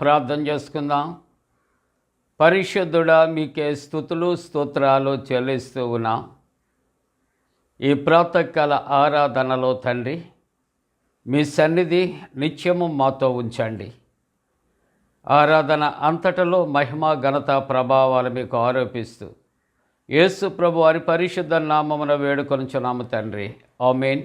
ప్రార్థన చేసుకుందాం. పరిశుద్ధుడా, మీకే స్తుతులు స్తోత్రాలు చెల్లిస్తూ ఉన్నాం. ఈ ప్రాతకాల ఆరాధనలో తండ్రి, మీ సన్నిధి నిత్యము మాతో ఉంచండి. ఆరాధన అంతటలో మహిమ ఘనత ప్రభావాలు మీకు ఆరోపిస్తూ యేసు ప్రభు వారి పరిశుద్ధ నామమున వేడుకొనుచున్నాము తండ్రి, ఆమేన్.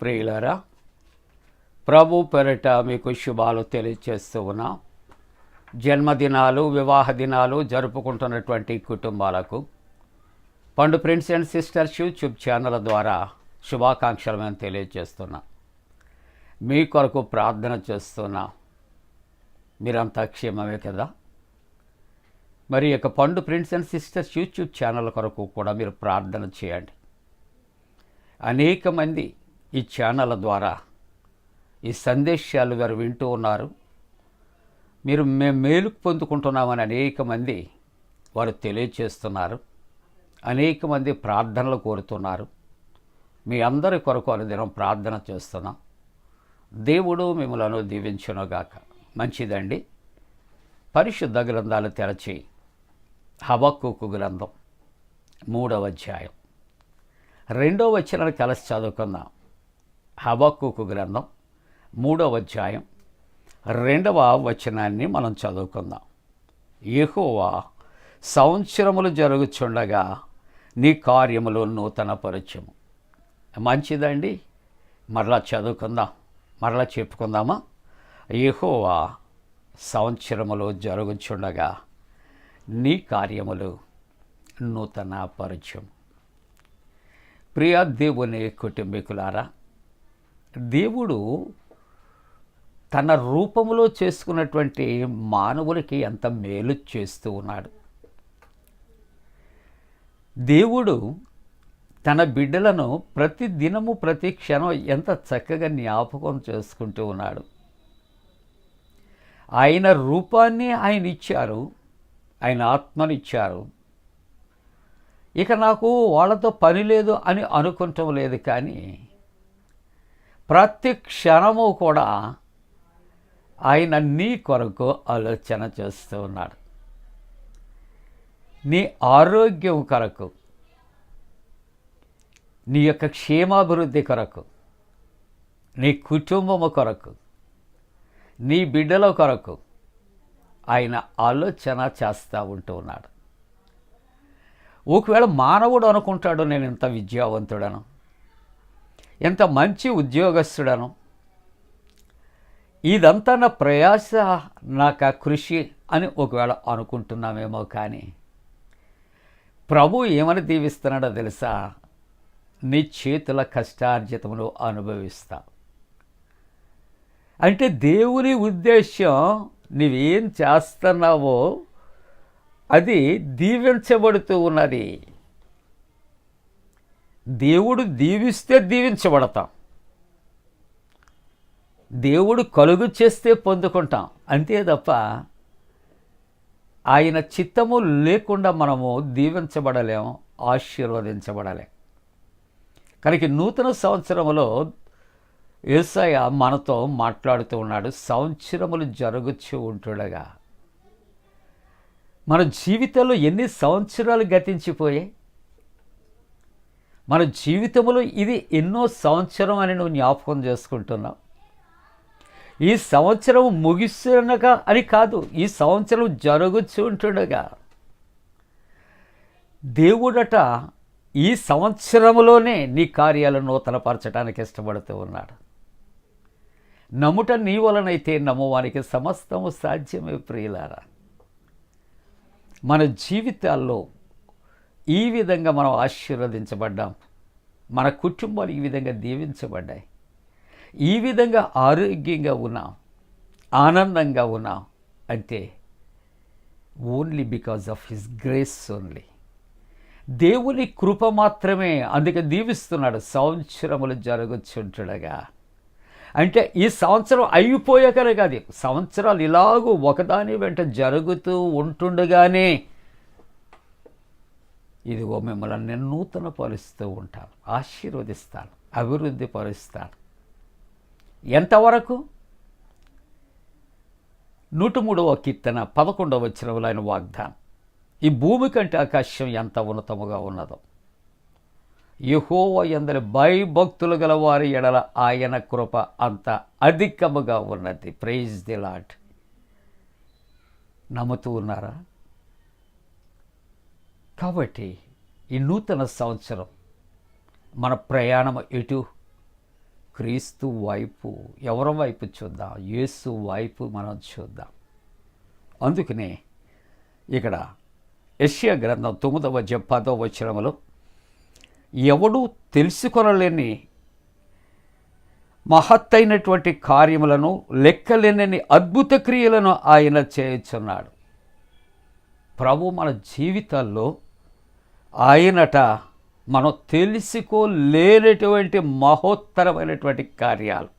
ప్రియులారా, ప్రభు పేరిట మీకు శుభాలు తెలియజేస్తూ ఉన్నాం. జన్మదినాలు, వివాహ దినాలు జరుపుకుంటున్నటువంటి కుటుంబాలకు పండు friends and sisters YouTube channel ద్వారా శుభాకాంక్షలు మేము తెలియజేస్తున్నాం. మీ కొరకు ప్రార్థన చేస్తున్నాం. మీరంతా క్షేమమే కదా? మరి ఇక పండు friends and sisters YouTube channel కొరకు కూడా మీరు ప్రార్థన చేయండి. అనేక మంది ఈ ఛానల్ ద్వారా ఈ సందేశాలు వారు వింటూ ఉన్నారు. మేము మేలు పొందుకుంటున్నామని అనేక మంది వారు తెలియచేస్తున్నారు. అనేక మంది ప్రార్థనలు కోరుతున్నారు. మీ అందరి కొరకు అనుదినం ప్రార్థన చేస్తున్నాం. దేవుడు మిమ్మలను దీవించునుగాక. మంచిదండి. పరిశుద్ధ గ్రంథాలు తెరచి హబక్కూకు గ్రంథం 3వ అధ్యాయం 2వ వచనాన్ని కలిసి చదువుకుందాం. హబక్కూకు గ్రంథం 3వ అధ్యాయం 2వ వచనాన్ని మనం చదువుకుందాం. యెహోవా, సంవత్సరములు జరుగుచుండగా నీ కార్యములు నూతన పరచము. మంచిదండి. మరలా చదువుకుందాం, మరలా చెప్పుకుందామా? యెహోవా, సంవత్సరములు జరుగుచుండగా నీ కార్యములు నూతన పరచము. ప్రియ దేవుని కుటుంబీకులారా, దేవుడు తన రూపములో చేసుకున్నటువంటి మానవులకి ఎంత మేలు చేస్తూ ఉన్నాడు. దేవుడు తన బిడ్డలను ప్రతి దినము ప్రతి క్షణం ఎంత చక్కగా జ్ఞాపకం చేసుకుంటూ ఉన్నాడు. ఆయన రూపాన్ని ఆయన ఇచ్చారు, ఆయన ఆత్మనిచ్చారు. ఇక నాకు వాళ్ళతో పని లేదు అని అనుకుంటం లేదు, కానీ ప్రతి క్షణము కూడా ఆయన నీ కొరకు ఆలోచన చేస్తూ ఉన్నాడు. నీ ఆరోగ్యం కొరకు, నీ యొక్క క్షేమాభివృద్ధి కొరకు, నీ కుటుంబము కొరకు, నీ బిడ్డల కొరకు ఆయన ఆలోచన చేస్తూ ఉంటూ ఉన్నాడు. ఒకవేళ మానవుడు అనుకుంటాడు, నేను ఇంత విద్యావంతుడను, ఎంత మంచి ఉద్యోగస్తుడను, ఇదంతా నా ప్రయాస, నాకు కృషి అని ఒకవేళ అనుకుంటున్నామేమో. కానీ ప్రభు ఏమని దీవిస్తున్నాడో తెలుసా? నీ చేతుల కష్టార్జితమును అనుభవిస్తా. అంటే దేవుని ఉద్దేశం నువ్వేం చేస్తున్నావో అది దీవించబడుతూ ఉన్నది. దేవుడు దీవిస్తే దీవించబడతాం, దేవుడు కలుగు చేస్తే పొందుకుంటాం, అంతే తప్ప ఆయన చిత్తము లేకుండా మనము దీవించబడలేము, ఆశీర్వదించబడలేం. కనుక నూతన సంవత్సరంలో యేసయ్య మనతో మాట్లాడుతూ ఉన్నాడు. సంవత్సరములు జరుగుతూ ఉంటుండగా మన జీవితంలో ఎన్ని సంవత్సరాలు గతించిపోయాయి. మన జీవితంలో ఇది ఎన్నో సంవత్సరం అని నువ్వు జ్ఞాపకం చేసుకుంటున్నావు. ఈ సంవత్సరం ముగిస్తుండగా అని కాదు, ఈ సంవత్సరం జరుగుతూ ఉంటుండగా దేవుడట ఈ సంవత్సరంలోనే నీ కార్యాలను నూతనపరచడానికి ఇష్టపడుతూ ఉన్నాడు. నమ్ముట నీ వలనైతే నమ్మువానికి సమస్తము సాధ్యమే. ప్రియులారా, మన జీవితాల్లో ఈ విధంగా మనం ఆశీర్వదించబడ్డాం, మన కుటుంబాలు ఈ విధంగా దీవించబడ్డాయి, ఈ విధంగా ఆరోగ్యంగా ఉన్నాం, ఆనందంగా ఉన్నాం అంటే only because of his grace only. దేవుని కృప మాత్రమే. అందుకే దీవిస్తున్నాడు. సంవత్సరములు జరుగుతుండగా అంటే ఈ సంవత్సరం అయిపోయాకనే కాదు, సంవత్సరాలు ఇలాగూ ఒకదాని వెంట జరుగుతూ ఉంటుండగానే ఇదిగో మిమ్మల్ని నేను నూతన పరుస్తూ ఉంటాను, ఆశీర్వదిస్తాను, అభివృద్ధి పరుస్తాను. ఎంతవరకు? 103వ కీర్తన 11వ వచనంలో ఆయన వాగ్దానం, ఈ భూమి కంటే ఆకాశం ఎంత ఉన్నతముగా ఉన్నదో, యెహోవా యందలి భయభక్తులు గల వారి ఎడల ఆయన కృప అంత అధికముగా ఉన్నది. Praise the Lord. నమ్ముతూ ఉన్నారా? కాబట్టి ఈ నూతన సంవత్సరం మన ప్రయాణం ఎటు? క్రీస్తు వైపు. ఎవరి వైపు చూద్దాం? యేసు వైపు మనం చూద్దాం. అందుకనే ఇక్కడ యెషయా గ్రంథం 9వ అధ్యాయం 10వ వచనములో, ఎవడు తెలుసుకొనలేని మహత్తైనటువంటి కార్యములను, లెక్కలేనని అద్భుత క్రియలను ఆయన చేయుచున్నాడు. ప్రభు మన జీవితాల్లో ఆయనట మనం తెలుసుకోలేనటువంటి మహోత్తరమైనటువంటి కార్యాలు,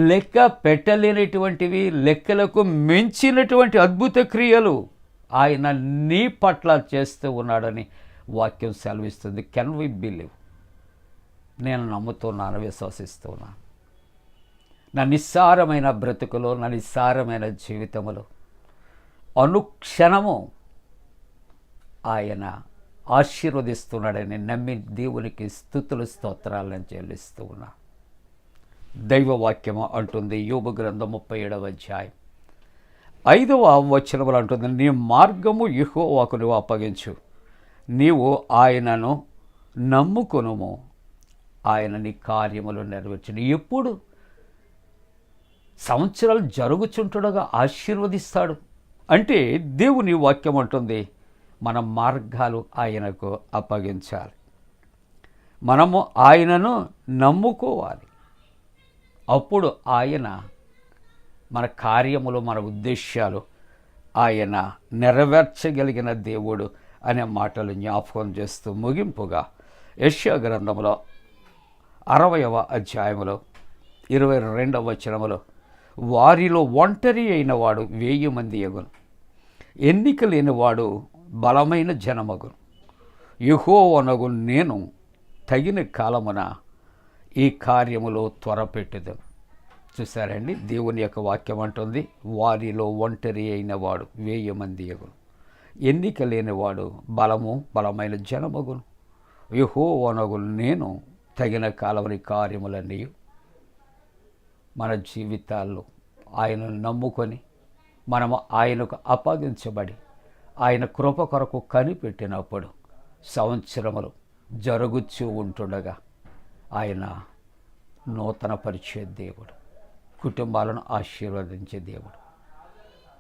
లెక్క పెట్టలేనటువంటివి, లెక్కలకు మించినటువంటి అద్భుత క్రియలు ఆయన నీ పట్ల చేస్తూ ఉన్నాడని వాక్యం సెలవిస్తుంది. Can we believe? నేను నమ్ముతున్నాను, విశ్వసిస్తున్నాను. నా నిస్సారమైన బ్రతుకులో, నా నిస్సారమైన జీవితంలో అనుక్షణము ఆయన ఆశీర్వదిస్తున్నాడని నమ్మి దేవునికి స్తుతులు స్తోత్రాలను చెల్లిస్తూ ఉన్నా. దైవవాక్యము అంటుంది, యోబు గ్రంథం 37వ అధ్యాయం 5వ వచనములు అంటుంది, నీ మార్గము యెహోవాకు నువ్వు అప్పగించు, నీవు ఆయనను నమ్ముకొనుము, ఆయన నీ కార్యములు నెరవేర్చును. ఎప్పుడు? సంవత్సరాలు జరుగుచుంటుండగా ఆశీర్వదిస్తాడు. అంటే దేవుని వాక్యం అంటుంది, మన మార్గాలు ఆయనకు అప్పగించాలి, మనము ఆయనను నమ్ముకోవాలి. అప్పుడు ఆయన మన కార్యములు, మన ఉద్దేశాలు ఆయన నెరవేర్చగలిగిన దేవుడు అనే మాటలు జ్ఞాపకం చేస్తూ ముగింపుగా యెషయా గ్రంథంలో 60వ అధ్యాయంలో 22వ వచనములో, వారిలో ఒంటరి అయిన వాడు 1000 మంది ఎగును, ఎన్నిక లేనివాడు బలమైన జనమగును. యెహోవానగు నేను తగిన కాలమున ఈ కార్యములో త్వరపెట్టుదాం. చూసారండి, దేవుని యొక్క వాక్యం అంటుంది, వారిలో ఒంటరి అయిన వాడు 1000 మంది ఎగును, ఎన్నిక లేనివాడు బలమైన జనమగును. యెహోవానగు నేను తగిన కాలవని కార్యములన్నీ మన జీవితాల్లో ఆయనను నమ్ముకొని మనము ఆయనకు అప్పగించబడి ఆయన కృప కొరకు కనిపెట్టినప్పుడు సంవత్సరములు జరుగుచూ ఉంటుండగా ఆయన నూతన పరిచయ దేవుడు, కుటుంబాలను ఆశీర్వదించే దేవుడు.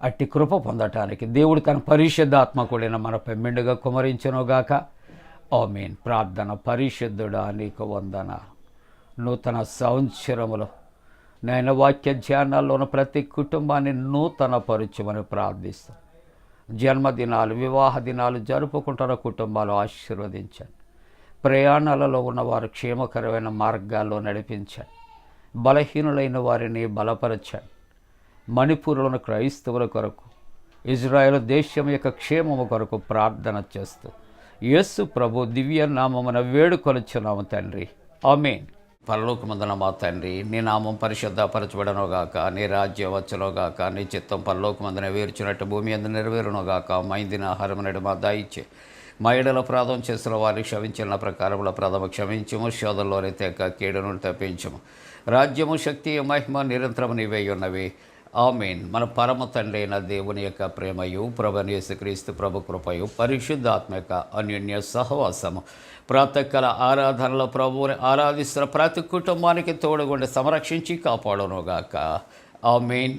అట్టి కృప పొందటానికి దేవుడు తన పరిశుద్ధాత్మ కూడిన మనపై మెండుగా కుమరించునుగాక. ఆమేన్. ప్రార్థన. పరిశుద్ధుడా నీకు వందనాలు. నూతన సంవత్సరములో నేను వాక్య ధ్యానాల్లో ఉన్న ప్రతి కుటుంబాన్ని నూతన పరచమని ప్రార్థిస్తాం. జన్మదినాలు, వివాహ దినాలు జరుపుకుంటున్న కుటుంబాలు ఆశీర్వదించండి. ప్రయాణాలలో ఉన్నవారు క్షేమకరమైన మార్గాల్లో నడిపించండి. బలహీనులైన వారిని బలపరచండి. మణిపూర్లోని క్రైస్తవుల కొరకు, ఇజ్రాయెల్ దేశం యొక్క క్షేమము కొరకు ప్రార్థన చేస్తూ యేసు ప్రభు దివ్య నామమున వేడుకొలుచున్నాము తండ్రి. ఆమేన్. పరలోకమందున మా తండ్రి, నీ నామం పరిశుద్ధపరచబడనుగాక, నీ రాజ్యం వచ్చునుగాక, నీ చిత్తం పరలోకమందున వేర్చినట్టు భూమి అందు నెరవేరునుగాక. మా ఇందిన ఆహారం నేడు మా దయచే, మా ఎడల అపరాధం చేసిన వారిని క్షమించిన ప్రకారముల ప్రథమ క్షమించము, శోధంలోనే తెక్క కీడును తప్పించము. రాజ్యము, శక్తి, మహిమ నిరంతరము నీవే ఉన్నవి. ఆమేన్. మన పరమ తండ్రి అయిన దేవుని యొక్క ప్రేమయు, ప్రభువైన యేసుక్రీస్తు ప్రభు కృపయు, పరిశుద్ధాత్మక అన్యోన్య సహవాసము ప్రాతకాల ఆరాధనలో ప్రభువుని ఆరాధిస్తున్న ప్రతి కుటుంబానికి తోడుగుండి సంరక్షించి కాపాడునుగాక. ఆమేన్.